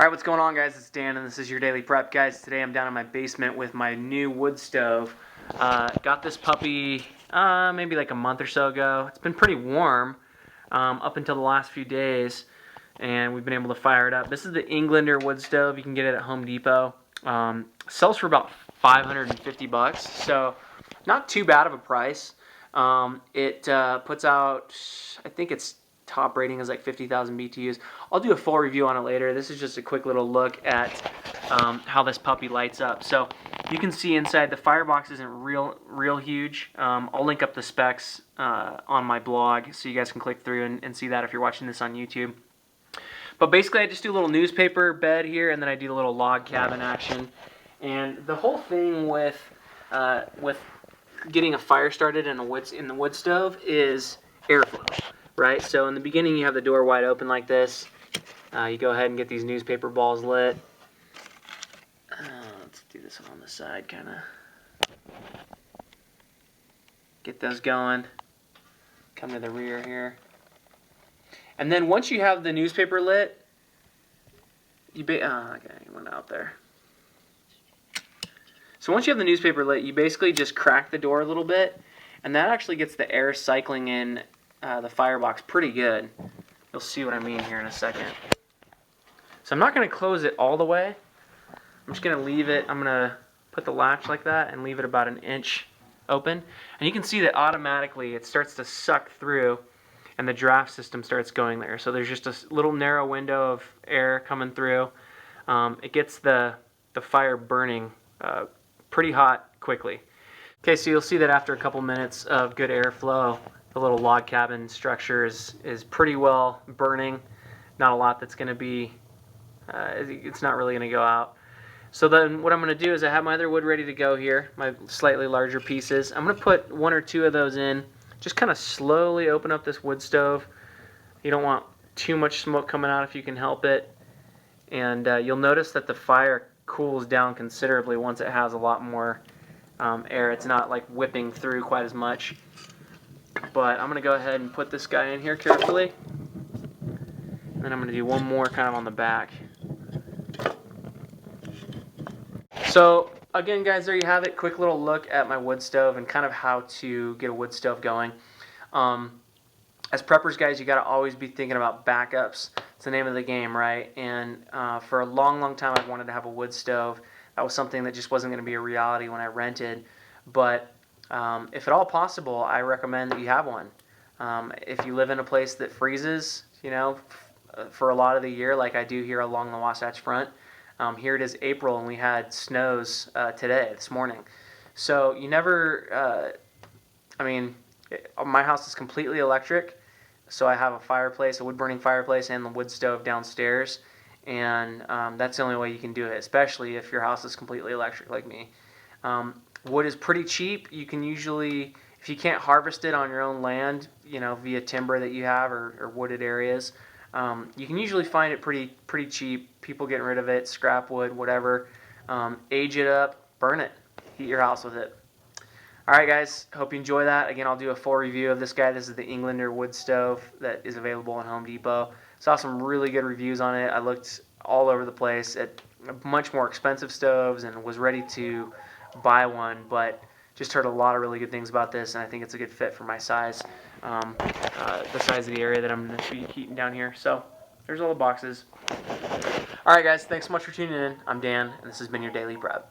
Alright, what's going on, guys? It's Dan and this is your daily prep. Guys, today I'm down in my basement with my new wood stove. Got this puppy maybe like a month or so ago. It's been pretty warm up until the last few days, and we've been able to fire it up. This is the Englander wood stove. You can get it at Home Depot. Sells for about 550 bucks, so not too bad of a price. It puts out, I think its top rating is like 50,000 BTUs. I'll do a full review on it later. This is just a quick little look at how this puppy lights up. So you can see inside the firebox isn't real huge. I'll link up the specs on my blog so you guys can click through and see that if you're watching this on YouTube. But basically I just do a little newspaper bed here, and then I do a little log cabin action. And the whole thing with getting a fire started in the wood stove is airflow. Right, so in the beginning you have the door wide open like this. You go ahead and get these newspaper balls lit. Let's do this one on the side, kind of. Get those going. Come to the rear here. And then once you have the newspaper lit, okay, it went out there. So once you have the newspaper lit, you basically just crack the door a little bit, and that actually gets the air cycling in the firebox pretty good. You'll see what I mean here in a second. So I'm not going to close it all the way. I'm just going to leave it, I'm going to put the latch like that and leave it about an inch open. And you can see that automatically it starts to suck through and the draft system starts going there. So there's just a little narrow window of air coming through. It gets the fire burning pretty hot quickly. Okay, so you'll see that after a couple minutes of good airflow, the little log cabin structure is pretty well burning. Not a lot that's going to be, it's not really going to go out. So then what I'm going to do is I have my other wood ready to go here, my slightly larger pieces. I'm going to put one or two of those in, just kind of slowly open up this wood stove. You don't want too much smoke coming out if you can help it. And you'll notice that the fire cools down considerably once it has a lot more air. It's not like whipping through quite as much. But I'm going to go ahead and put this guy in here carefully. And then I'm going to do one more kind of on the back. So again, guys, there you have it. Quick little look at my wood stove and kind of how to get a wood stove going. As preppers, guys, you got to always be thinking about backups. It's the name of the game, right? And for a long time I've wanted to have a wood stove. That was something that just wasn't going to be a reality when I rented. But if at all possible, I recommend that you have one. If you live in a place that freezes, for a lot of the year, like I do here along the Wasatch Front, here it is April and we had snows this morning. So you never, my house is completely electric, so I have a fireplace, a wood-burning fireplace, and the wood stove downstairs, and that's the only way you can do it, especially if your house is completely electric like me. Wood is pretty cheap. You can usually, if you can't harvest it on your own land, via timber that you have or wooded areas, you can usually find it pretty cheap. People getting rid of it, scrap wood, whatever. Age it up, burn it, heat your house with it. Alright guys, hope you enjoy that. Again, I'll do a full review of this guy. This is the Englander wood stove that is available at Home Depot. Saw some really good reviews on it. I looked all over the place at much more expensive stoves and was ready to buy one, but just heard a lot of really good things about this, and I think it's a good fit for my size, the size of the area that I'm going to be heating down here. So there's all the boxes. Alright guys, thanks so much for tuning in. I'm Dan, and this has been your Daily Prep.